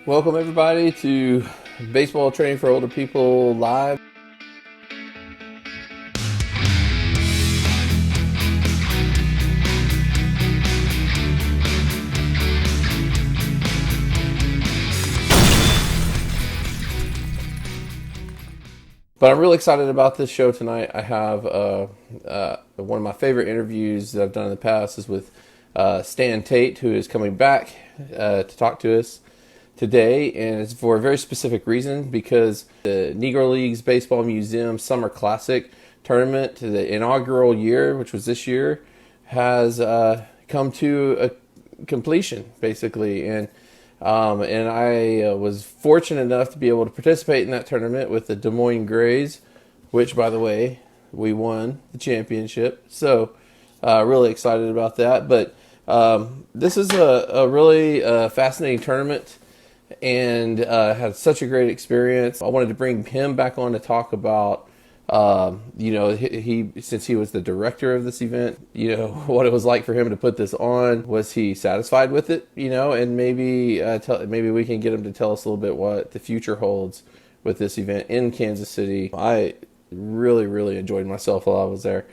Welcome everybody to Baseball Training for Older People Live. But I'm really excited about this show tonight. I have one of my favorite interviews that I've done in the past is with Stann Tate, who is coming back to talk to us today, and it's for a very specific reason because the Negro Leagues Baseball Museum Summer Classic tournament, the inaugural year, which was this year, has come to a completion, basically, and I was fortunate enough to be able to participate in that tournament with the Des Moines Grays, which, by the way, we won the championship. So, really excited about that. But this is a really fascinating tournament, and had such a great experience. I wanted to bring him back on to talk about, he since he was the director of this event, what it was like for him to put this on. Was he satisfied with it? And maybe maybe we can get him to tell us a little bit what the future holds with this event in Kansas City. I really, really enjoyed myself while I was there.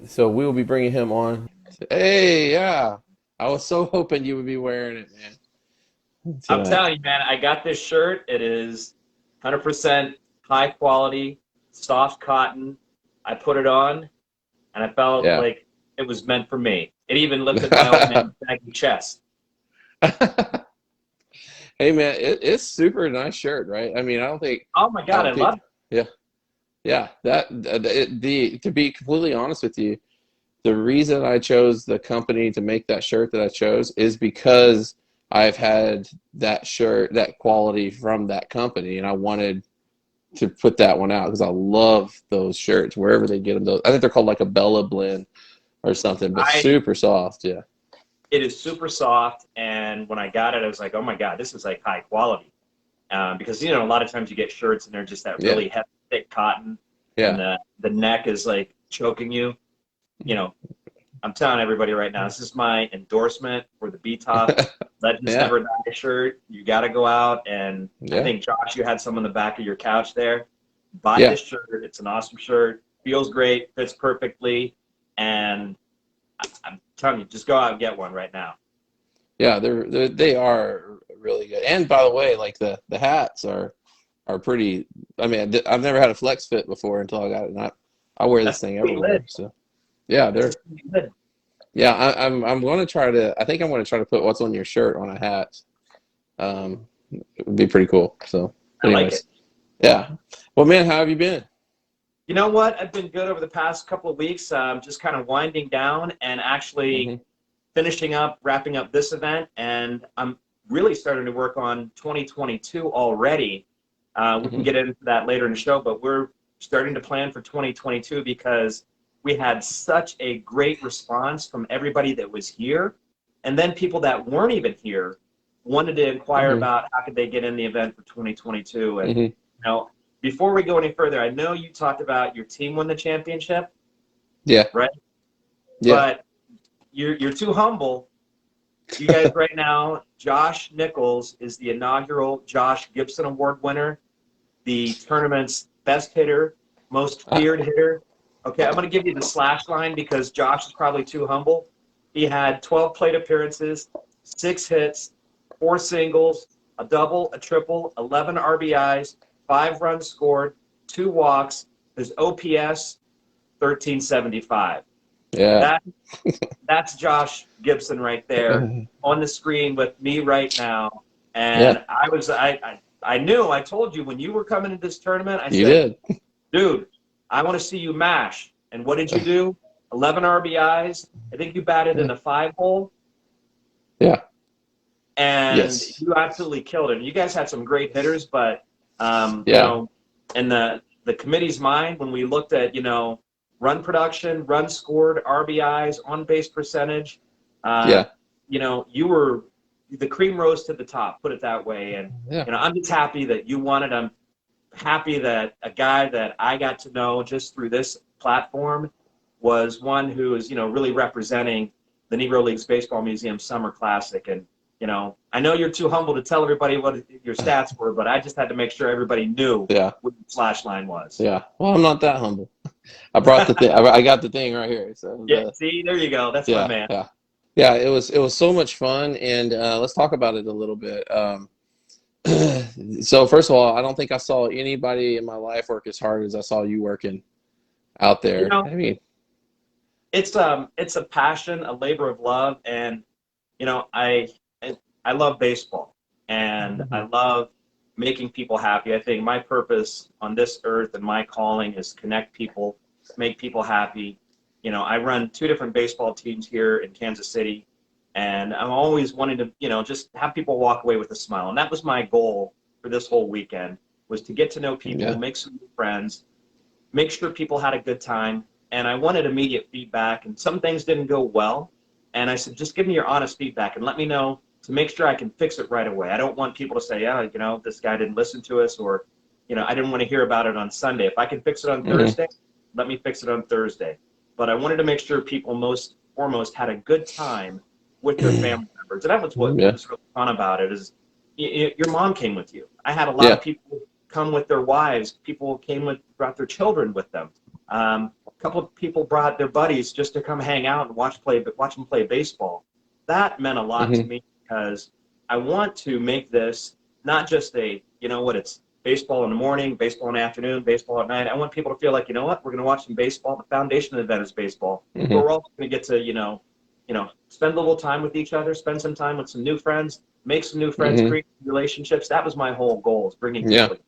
So we will be bringing him on. Hey, yeah. I was so hoping you would be wearing it, man, I'm tonight. telling you, man, I got this shirt. It is 100% high quality, soft cotton. I put it on, and I felt Yeah. like it was meant for me. It even lifted my old man baggy chest. Hey man, it's super nice shirt, right? I mean, Oh my I God, I don't think, love it. yeah, yeah. To be completely honest with you, the reason I chose the company to make that shirt that I chose is because I've had that shirt, that quality from that company, and I wanted to put that one out because I love those shirts wherever they get them. Those, I think they're called like a Bella blend or something, but I super soft. Yeah, It is super soft, and when I got it, I was like, oh my God, this is like high quality. Because a lot of times you get shirts and they're just that yeah, really heavy, thick cotton, and yeah, the neck is like choking you. You know, I'm telling everybody right now, this is my endorsement for the BTOP Legends yeah, Never Die shirt. You got to go out, and I yeah, think, Josh, you had some on the back of your couch there. Buy yeah. this shirt. It's an awesome shirt. Feels great, fits perfectly, and I'm telling you, just go out and get one right now. Yeah, they are really good. And by the way, like the hats are pretty. I mean, I've never had a flex fit before until I got it. And I wear this That's a thing sweet lid. everywhere. So yeah, That's a they're sweet lid. yeah. I'm going to try to. I think I'm going to try to put what's on your shirt on a hat. It would be pretty cool. So, I like it. anyways, yeah. Well, man, how have you been? You know what? I've been good over the past couple of weeks. Just kind of winding down and actually Hmm. finishing up, wrapping up this event, and I'm really starting to work on 2022 already. We can Hmm. get into that later in the show, but we're starting to plan for 2022 because we had such a great response from everybody that was here, and then people that weren't even here wanted to inquire Hmm. about how could they get in the event for 2022. And Hmm. before we go any further, I know you talked about your team won the championship, Yeah. right? Yeah. But you're too humble. You guys right now, Josh Nichols is the inaugural Josh Gibson Award winner, the tournament's best hitter, most feared hitter. Okay, I'm going to give you the slash line because Josh is probably too humble. He had 12 plate appearances, 6 hits, 4 singles, a double, a triple, 11 RBIs, 5 runs scored, 2 walks. His OPS 1375. Yeah. That that's Josh Gibson right there on the screen with me right now. Yeah. And I knew, I told you when you were coming to this tournament, I You said, did. dude, I want to see you mash. And what did you do? 11 RBIs. I think you batted in Yeah. the 5 hole, Yeah. and Yes. you absolutely killed it. And you guys had some great hitters, but Yeah. in the committee's mind, when we looked at run production, runs scored, RBIs, on base percentage, uh, Yeah. you were the cream rose to the top. Put it that way. And Yeah. I'm just happy that you won it. I'm happy that a guy that I got to know just through this platform was one who is really representing the Negro Leagues Baseball Museum Summer Classic. And I know you're too humble to tell everybody what your stats were, but I just had to make sure everybody knew Yeah. what the slash line was. Yeah. Well, I'm not that humble. I brought the thing. I got the thing right here. So Yeah, see, there you go. That's my yeah, man. yeah, yeah. It was so much fun, and let's talk about it a little bit. So first of all, I don't think I saw anybody in my life work as hard as I saw you working out You there. know, I mean, it's a passion, a labor of love, and you know, I love baseball, and I mhm. love making people happy. I think my purpose on this earth and my calling is connect people, make people happy. I run two different baseball teams here in Kansas City, and I'm always wanting to, just have people walk away with a smile. And that was my goal for this whole weekend, was to get to know people, Yeah. make some new friends, make sure people had a good time. And I wanted immediate feedback, and some things didn't go well. And I said, just give me your honest feedback and let me know to make sure I can fix it right away. I don't want people to say, yeah, this guy didn't listen to us, or, I didn't want to hear about it on Sunday. If I can fix it on Hmm. Thursday, let me fix it on Thursday. But I wanted to make sure people most foremost had a good time with their family members. And that was what Yeah. was really fun about it is your mom came with you. I had a lot of Yeah. people come with their wives. People brought their children with them. A couple of people brought their buddies just to come hang out and watch them play baseball. That meant a lot to Hmm. me because I want to make this not just it's baseball in the morning, baseball in the afternoon, baseball at night. I want people to feel like, we're going to watch some baseball. The foundation of the event is baseball, but Hmm. we're also going to get to, spend a little time with each other, spend some time with some new friends, make some new friends, Hmm. create relationships. That was my whole goal, is bringing people Yeah. together.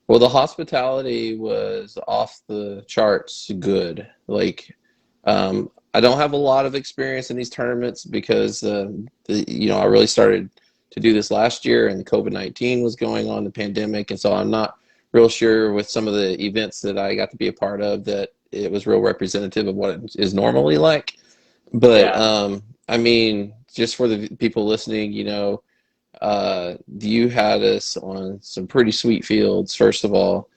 Well, the hospitality was off the charts good. Like, I don't have a lot of experience in these tournaments because I really started to do this last year, and COVID-19 was going on, the pandemic, and so I'm not real sure with some of the events that I got to be a part of that it was real representative of what it is normally like. But Yeah. I mean, just for the people listening, you had us on some pretty sweet fields. First of all,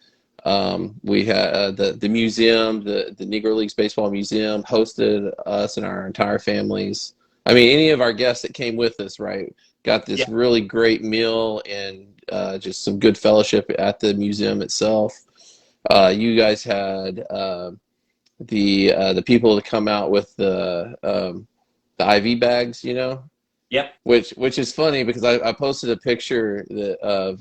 we had the museum, the Negro Leagues Baseball Museum, hosted us and our entire families. I mean, any of our guests that came with us, right, got Yeah. this really great meal and just some good fellowship at the museum itself. You guys had the people to come out with the IV bags, Yep. which is funny because I posted a picture of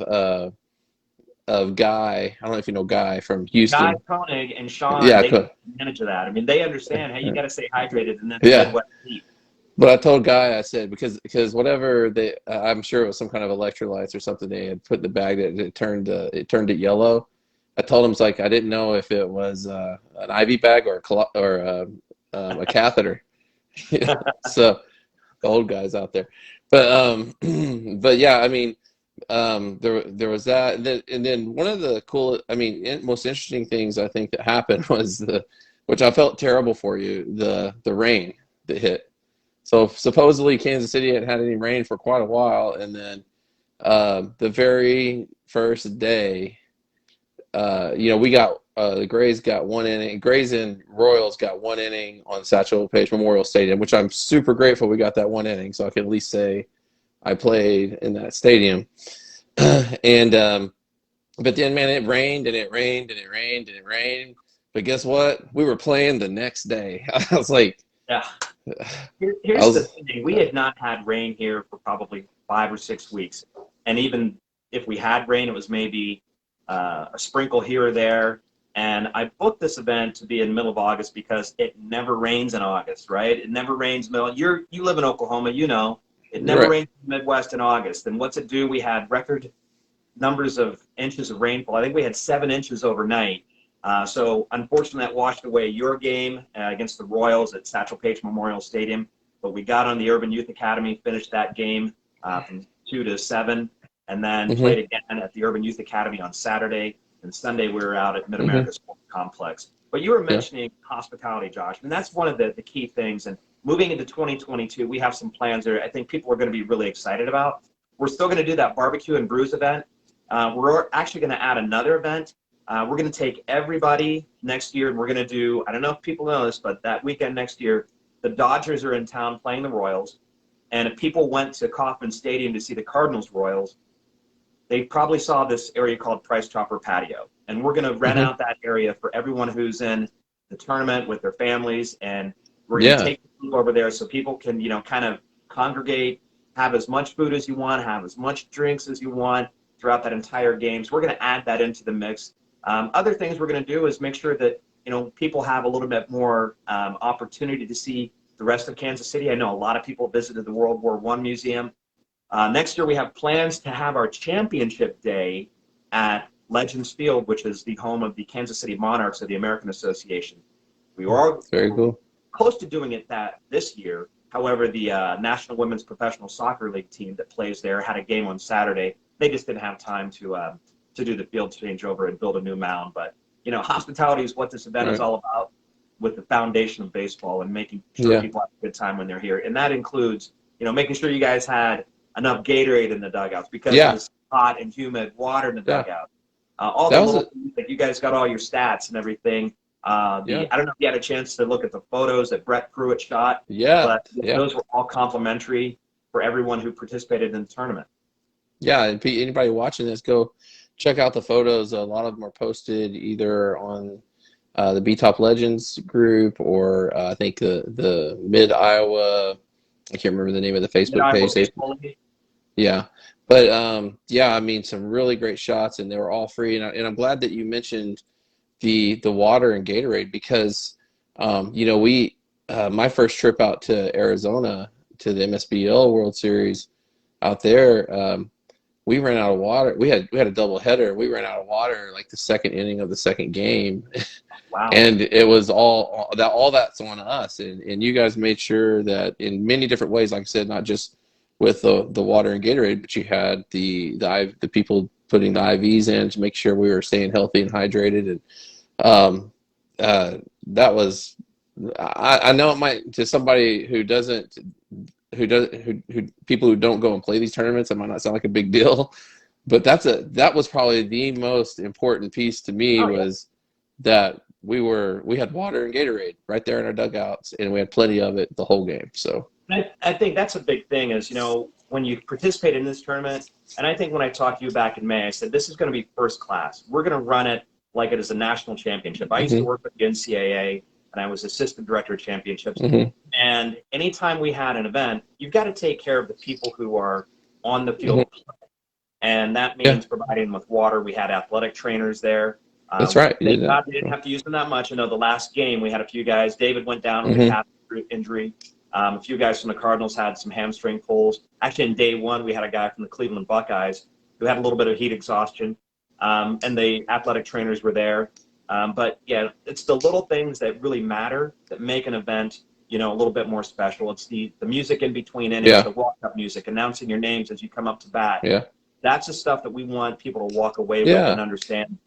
Guy. I don't know if you know Guy from Guy Houston. Koenig and Sean, Yeah, they manage that. I mean, they understand, hey, you got to stay hydrated in the yeah. Midwest heat. But I told Guy, I said because whatever I'm sure it was some kind of electrolytes or something they had put in the bag that it turned it yellow. I told him, it's like, I didn't know if it was an IV bag or a catheter. So the old guys out there, but but yeah, I mean, there was that, and then one of the cool, I mean, most interesting things I think that happened was which I felt terrible for you, the rain that hit. So supposedly Kansas City hadn't had any rain for quite a while, and then the very first day, we got the Grays got one inning. Grays and Royals got one inning on Satchel Paige Memorial Stadium, which I'm super grateful we got that one inning, so I can at least say I played in that stadium. And but then, man, it rained and it rained and it rained and it rained. But guess what? We were playing the next day. I was like, Yeah. I Here's the was, thing. We had not had rain here for probably 5 or 6 weeks. And even if we had rain, it was maybe a sprinkle here or there. And I booked this event to be in the middle of August because it never rains in August, right? It never rains you live in Oklahoma, it you're never right. rains in the Midwest in August. And what's it do? We had record numbers of inches of rainfall. I think we had 7 inches overnight. So unfortunately, that washed away your game against the Royals at Satchel Paige Memorial Stadium. But we got on the Urban Youth Academy, finished that game from 2 to 7, and then played Hmm. again at the Urban Youth Academy on Saturday. And Sunday we were out at Mid Hmm. America Sports Complex. But you were Yeah. mentioning hospitality, Josh. I mean, that's one of the key things. And moving into 2022, we have some plans there I think people are going to be really excited about. We're still going to do that barbecue and brews event. We're actually going to add another event. We're going to take everybody next year, and we're going to do, I don't know if people know this, but that weekend next year, the Dodgers are in town playing the Royals. And if people went to Kauffman Stadium to see the Cardinals Royals, they probably saw this area called Price Chopper Patio. And we're going to rent out that area for everyone who's in the tournament with their families. And we're going to take people over there so people can, you know, kind of congregate, have as much food as you want, have as much drinks as you want throughout that entire game. So we're going to add that into the mix. Other things we're going to do is make sure that, you know, people have a little bit more opportunity to see the rest of Kansas City. I know a lot of people visited the World War I Museum. Next year, we have plans to have our championship day at Legends Field, which is the home of the Kansas City Monarchs of the American Association. We are very cool. Close to doing it this year. However, the National Women's Professional Soccer League team that plays there had a game on Saturday. They just didn't have time to do the field changeover and build a new mound. But, you know, hospitality is what this event is all about, with the foundation of baseball and making sure people have a good time when they're here. And that includes, you know, making sure you guys had enough Gatorade in the dugouts because it's hot and humid, water in the dugout. All the little things, like you guys got all your stats and everything. I don't know if you had a chance to look at the photos that Brett Pruitt shot, but those were all complimentary for everyone who participated in the tournament. Yeah, and anybody watching this, go check out the photos. A lot of them are posted either on the BTOP Legends group or I think the Mid-Iowa, I can't remember the name of the Facebook page. Yeah. But I mean, some really great shots, and they were all free. And I'm glad that you mentioned the water and Gatorade because, you know, my first trip out to Arizona to the MSBL World Series out there, we ran out of water. We had a double header. We ran out of water like the second inning of the second game. Wow. And it was all that's on us. And you guys made sure that in many different ways, like I said, not just with the water and Gatorade, but you had the people putting the IVs in to make sure we were staying healthy and hydrated. And that was, I know it might, to somebody who people who don't go and play these tournaments, it might not sound like a big deal, but that was probably the most important piece to me was that we had water and Gatorade right there in our dugouts, and we had plenty of it the whole game. So I think that's a big thing is, you know, when you participate in this tournament, and I think when I talked to you back in May, I said, this is going to be first class. We're going to run it like it is a national championship. I used to work with the NCAA, and I was assistant director of championships. And anytime we had an event, you've got to take care of the people who are on the field. And that means providing them with water. We had athletic trainers there. That's right. We didn't have to use them that much. I know the last game we had a few guys. David went down with a calf injury. A few guys from the Cardinals had some hamstring pulls. Actually, in day one, we had a guy from the Cleveland Buckeyes who had a little bit of heat exhaustion. And the athletic trainers were there. But, yeah, it's the little things that really matter that make an event, you know, a little bit more special. It's the music in between innings, the walk-up music, announcing your names as you come up to bat. That's the stuff that we want people to walk away with and understand.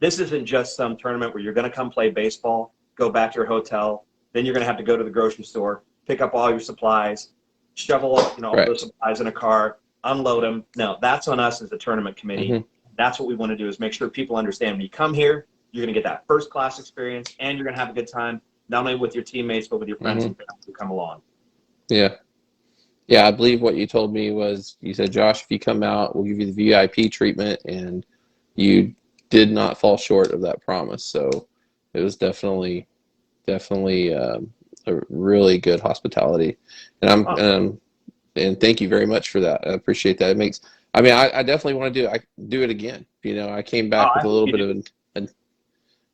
This isn't just some tournament where you're going to come play baseball, go back to your hotel, then you're going to have to go to the grocery store, pick up all your supplies, shovel up, you know, all those supplies in a car, unload them. No, that's on us as the tournament committee. That's what we want to do is make sure people understand when you come here, you're going to get that first class experience and you're going to have a good time, not only with your teammates, but with your friends and family who come along. Yeah, I believe what you told me was you said, Josh, if you come out, we'll give you the VIP treatment, and you did not fall short of that promise. So it was definitely a really good hospitality, and and thank you very much for that. I appreciate that. It makes, I mean, I definitely want to do it again. You know, I came back with a little bit of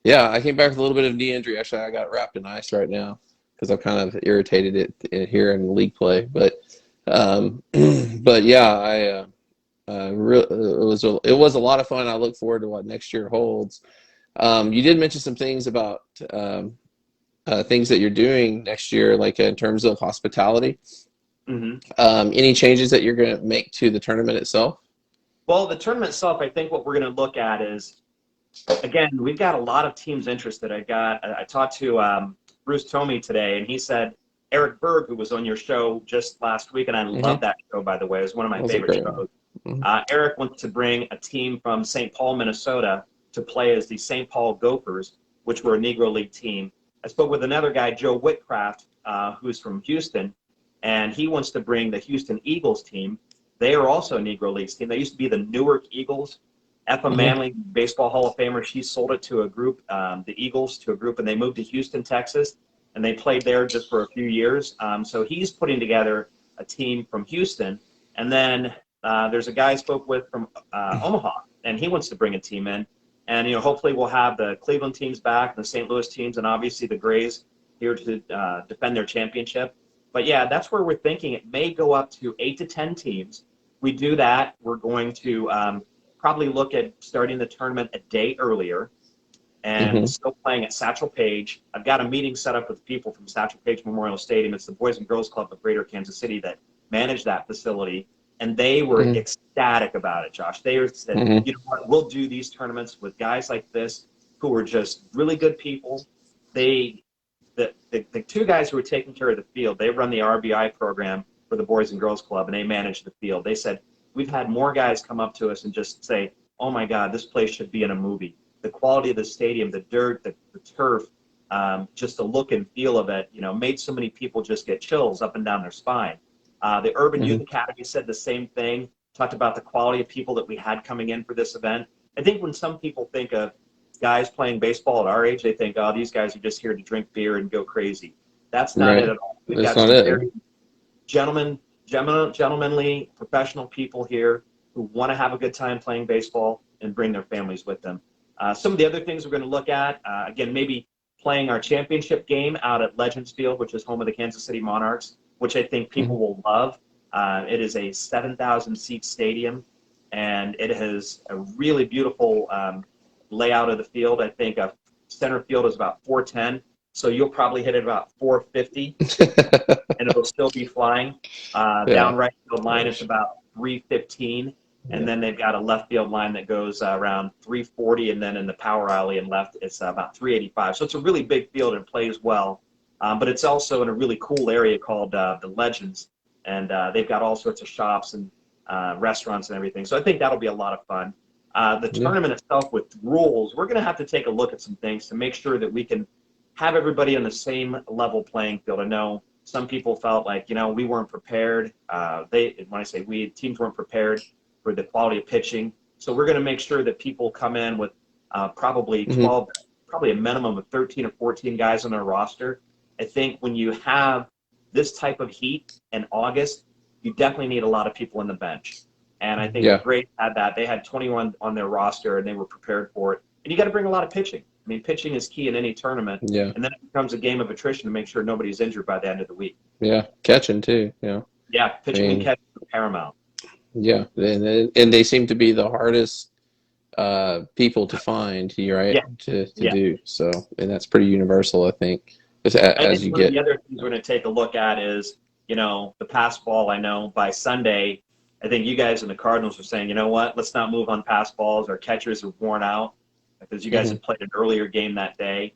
I came back with a little bit of knee injury. Actually, I got wrapped in ice right now because I've kind of irritated it here in league play. But yeah, it was a lot of fun. I look forward to what next year holds. You did mention some things about things that you're doing next year, like in terms of hospitality. Any changes that you're going to make to the tournament itself? Well, the tournament itself, I think what we're going to look at is, again, we've got a lot of teams interested. I talked to Bruce Tomey today, and he said Eric Berg, who was on your show just last week, and I love that show, by the way. It was one of my favorite shows. Eric wants to bring a team from St. Paul, Minnesota, to play as the St. Paul Gophers, which were a Negro League team. I spoke with another guy, Joe Whitcraft, who's from Houston. and he wants to bring the Houston Eagles team. They are also a Negro Leagues team. They used to be the Newark Eagles. Effa Manley, Baseball Hall of Famer, she sold it to a group, the Eagles, to a group, and they moved to Houston, Texas, and they played there just for a few years. So he's putting together a team from Houston, and then there's a guy I spoke with from Omaha, and he wants to bring a team in. And, hopefully we'll have the Cleveland teams back, the St. Louis teams, and obviously the Grays here to defend their championship. But, yeah, that's where we're thinking it may go up to 8 to 10 teams. We do that. We're going to probably look at starting the tournament a day earlier and still playing at Satchel Paige. I've got a meeting set up with people from Satchel Paige Memorial Stadium. It's the Boys and Girls Club of Greater Kansas City that manage that facility. And they were ecstatic about it, Josh. They said, you know what, we'll do these tournaments with guys like this who are just really good people. The two guys who were taking care of the field, they run the RBI program for the Boys and Girls Club, and they manage the field. They said, we've had more guys come up to us and just say, oh, my God, this place should be in a movie. The quality of the stadium, the dirt, the turf, just the look and feel of it, made so many people just get chills up and down their spine. The Urban Youth Academy said the same thing, talked about the quality of people that we had coming in for this event. I think when some people think of guys playing baseball at our age, they think, oh, these guys are just here to drink beer and go crazy. That's not it at all. We've got some very gentlemanly, professional people here who want to have a good time playing baseball and bring their families with them. Some of the other things we're going to look at, again, maybe playing our championship game out at Legends Field, which is home of the Kansas City Monarchs, which I think people will love. It is a 7,000-seat stadium, and it has a really beautiful layout of the field. I think center field is about 410, so you'll probably hit it about 450, and it'll still be flying. Down right field line is about 315, and then they've got a left field line that goes around 340, and then in the power alley and left, it's about 385. So it's a really big field and plays well. But it's also in a really cool area called the Legends, and they've got all sorts of shops and restaurants and everything. So I think that'll be a lot of fun. The tournament itself with rules, we're going to have to take a look at some things to make sure that we can have everybody on the same level playing field. I know some people felt like, we weren't prepared. When I say we, teams weren't prepared for the quality of pitching. So we're going to make sure that people come in with probably 12, probably a minimum of 13 or 14 guys on their roster. I think when you have this type of heat in August, you definitely need a lot of people on the bench. And I think the Grays had that. They had 21 on their roster, and they were prepared for it. And you got to bring a lot of pitching. I mean, pitching is key in any tournament. Yeah. And then it becomes a game of attrition to make sure nobody's injured by the end of the week. Yeah, catching too. Yeah, pitching and catching is paramount. Yeah, and they seem to be the hardest people to find, right? Yeah. To do. So, and that's pretty universal, I think. One of the other things we're going to take a look at is, the pass ball. I know by Sunday, I think you guys in the Cardinals are saying, you know what, let's not move on pass balls. Our catchers are worn out because you guys had played an earlier game that day.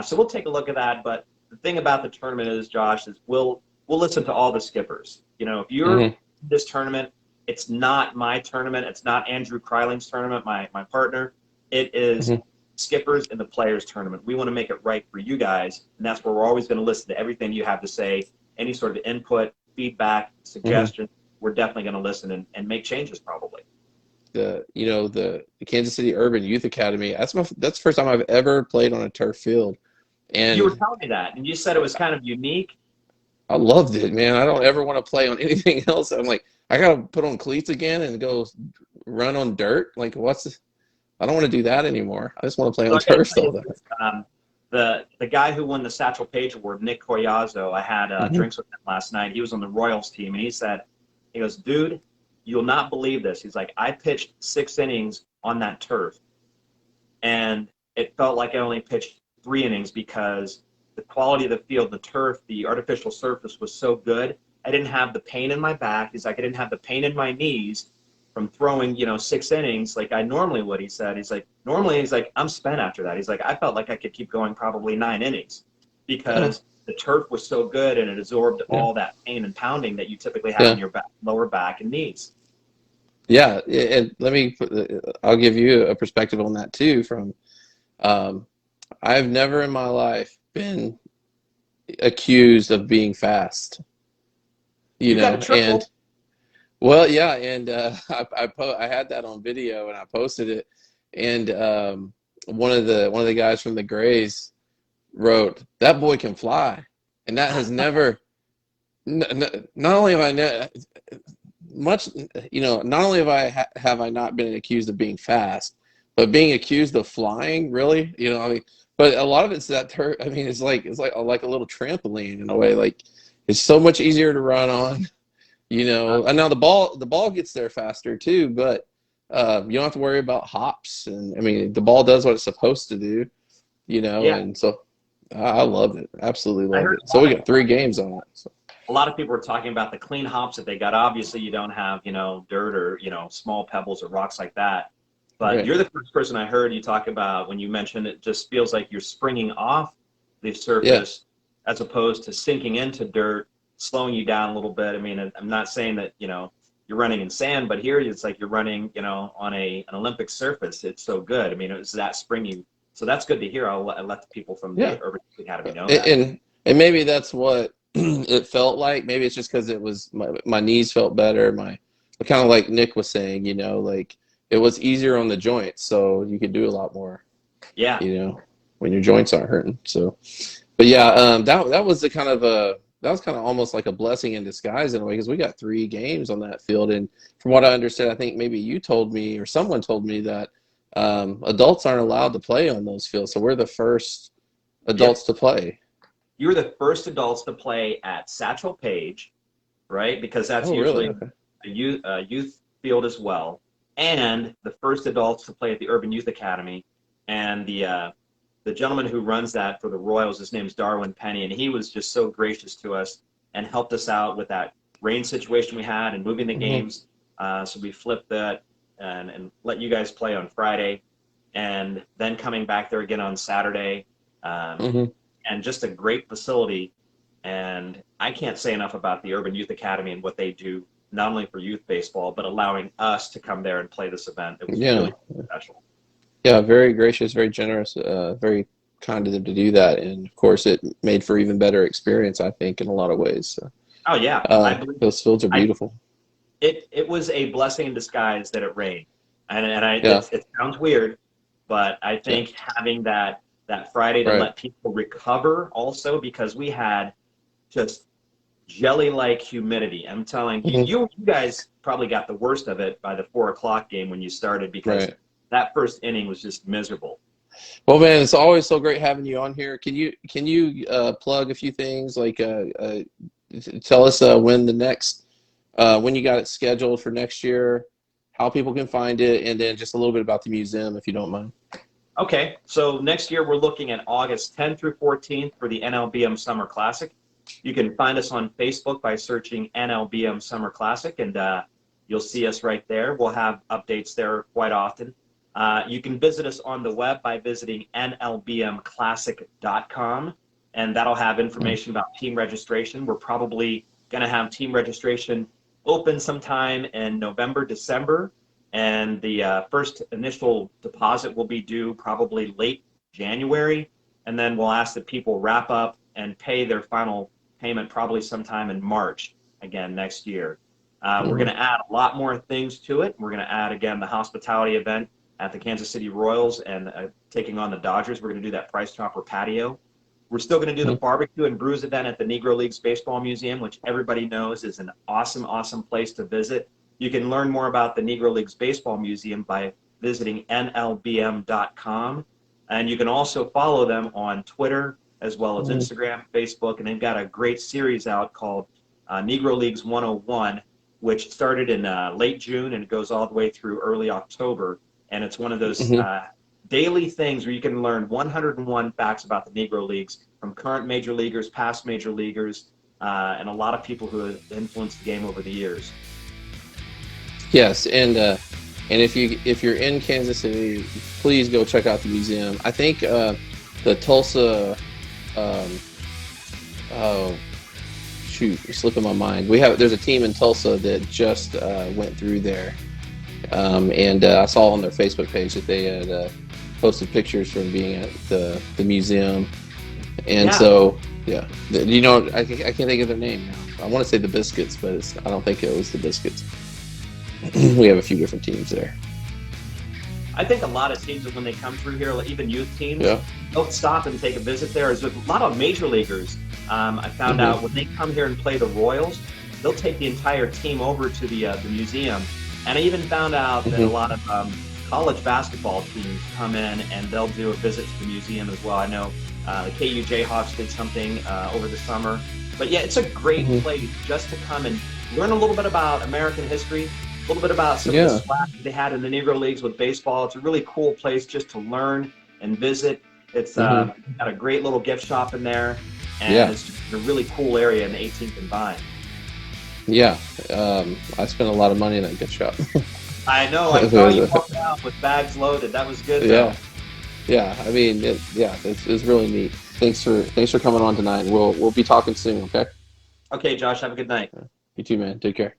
So we'll take a look at that. But the thing about the tournament is, Josh, is we'll listen to all the skippers. If you're in this tournament, it's not my tournament. It's not Andrew Kreiling's tournament, my partner. It is skippers in the players tournament. We want to make it right for you guys, and that's where we're always going to listen to everything you have to say, any sort of input, feedback, suggestion. We're definitely going to listen and make changes probably. The Kansas City Urban Youth Academy, that's the first time I've ever played on a turf field. And you were telling me that, and you said it was kind of unique. I loved it, man. I don't ever want to play on anything else. I'm like, I got to put on cleats again and go run on dirt. Like, I don't want to do that anymore. I just want to play on turf all day. The guy who won the Satchel Paige Award, Nick Collazo, I had drinks with him last night. He was on the Royals team, and he goes, dude, you'll not believe this. He's like, I pitched 6 innings on that turf, and it felt like I only pitched 3 innings because the quality of the field, the turf, the artificial surface was so good. I didn't have the pain in my back. He's like, I didn't have the pain in my knees from throwing, 6 innings like I normally would. He said, normally I'm spent after that. He's like, I felt like I could keep going probably 9 innings because the turf was so good and it absorbed all that pain and pounding that you typically have in your lower back and knees. Yeah, and I'll give you a perspective on that too. I've never in my life been accused of being fast. You got a And triple. well, yeah, and I had that on video and I posted it, and one of the guys from the Grays wrote, "That boy can fly," and that has never. Not only have I much, not only have I not been accused of being fast, but being accused of flying, really, I mean, but a lot of it's that I mean, it's like a little trampoline in a way, like it's so much easier to run on, and now the ball gets there faster too, but you don't have to worry about hops, and I mean, the ball does what it's supposed to do, Yeah, and so I love it, absolutely I love heard it. So we got 3 games on it. So. a lot of people were talking about the clean hops that they got. Obviously, you don't have, dirt or, small pebbles or rocks like that. But Right. you're the first person I heard you talk about when you mentioned it just feels like you're springing off the Yeah. surface as opposed to sinking into dirt, slowing you down a little bit. I mean, I'm not saying that, you're running in sand, but here it's like you're running, on an Olympic surface. It's so good. I mean, it's that springy. So that's good to hear. I'll let the people from Yeah. the Urban Academy know And that. and maybe that's what it felt like. Maybe it's just because it was my knees felt better. Kind of like Nick was saying, like it was easier on the joints, so you could do a lot more, Yeah. when your joints aren't hurting. So, but yeah, that was the kind of that was kind of almost like a blessing in disguise in a way because we got 3 games on that field, and from what I understand, I think maybe you told me or someone told me that adults aren't allowed to play on those fields, so we're the first Yep. adults to play. You were the first adults to play at Satchel Paige, right? Because that's Oh, really? usually Okay. a youth field as well, and the first adults to play at the Urban Youth Academy. And the gentleman who runs that for the Royals, his name's Darwin Penny, and he was just so gracious to us and helped us out with that rain situation we had and moving the Hmm. games. So we flipped that and let you guys play on Friday, and then coming back there again on Saturday. Um, Hmm. and just a great facility. And I can't say enough about the Urban Youth Academy and what they do, not only for youth baseball, but allowing us to come there and play this event. It was Yeah. really special. Yeah. Very gracious, very generous, very kind of them to do that. And of course, it made for even better experience, I think, in a lot of ways. So, Oh yeah, I believe those fields are I beautiful. it was a blessing in disguise that it rained, and Yeah. it sounds weird, but I Yeah. think having that Friday to Right. let people recover also because we had just jelly-like humidity. I'm telling you, Hmm. you guys probably got the worst of it by the 4 o'clock game when you started because Right. that first inning was just miserable. Well, man, it's always so great having you on here. Can you plug a few things like tell us when the next when you got it scheduled for next year, how people can find it, and then just a little bit about the museum, if you don't mind. Okay, so next year we're looking at August 10th through 14th for the NLBM Summer Classic. You can find us on Facebook by searching NLBM Summer Classic, and you'll see us right there. We'll have updates there quite often. You can visit us on the web by visiting nlbmclassic.com, and that'll have information about team registration. We're probably going to have team registration open sometime in November, December, and the first initial deposit will be due probably late January, and then we'll ask that people wrap up and pay their final payment probably sometime in March again next year. We're Hmm. going to add a lot more things to it. We're going to add again the hospitality event at the Kansas City Royals and taking on the Dodgers. We're going to do that Price Chopper patio. We're still going to do the barbecue and brews event at the Negro Leagues Baseball Museum, which everybody knows is an awesome, awesome place to visit. You can learn more about the Negro Leagues Baseball Museum by visiting nlbm.com. And you can also follow them on Twitter as well as Hmm. Instagram, Facebook, and they've got a great series out called Negro Leagues 101, which started in late June and it goes all the way through early October. And it's one of those Hmm. daily things where you can learn 101 facts about the Negro Leagues from current major leaguers, past major leaguers, and a lot of people who have influenced the game over the years. Yes, and if you're in Kansas City, please go check out the museum. I think the Tulsa. Um, oh shoot, it's slipping my mind. There's a team in Tulsa that just went through there, and I saw on their Facebook page that they had posted pictures from being at the museum, and Yeah, so yeah, I can't think of their name now. I want to say the Biscuits, but I don't think it was the Biscuits. We have a few different teams there. I think a lot of teams, when they come through here, like even youth teams, Yeah. they'll stop and take a visit there. There's a lot of major leaguers. I found out when they come here and play the Royals, they'll take the entire team over to the museum. And I even found out that a lot of college basketball teams come in and they'll do a visit to the museum as well. I know the KU Jayhawks did something over the summer. But yeah, it's a great place just to come and learn a little bit about American history, a little bit about some of the swag they had in the Negro Leagues with baseball. It's a really cool place just to learn and visit. It's got a great little gift shop in there, and it's just a really cool area in the 18th and Vine. Yeah, I spent a lot of money in that gift shop. I know. I saw you walking out with bags loaded. That was good. Though. Yeah. I mean, it's really neat. Thanks for coming on tonight. We'll be talking soon. Okay. Okay, Josh. Have a good night. You too, man. Take care.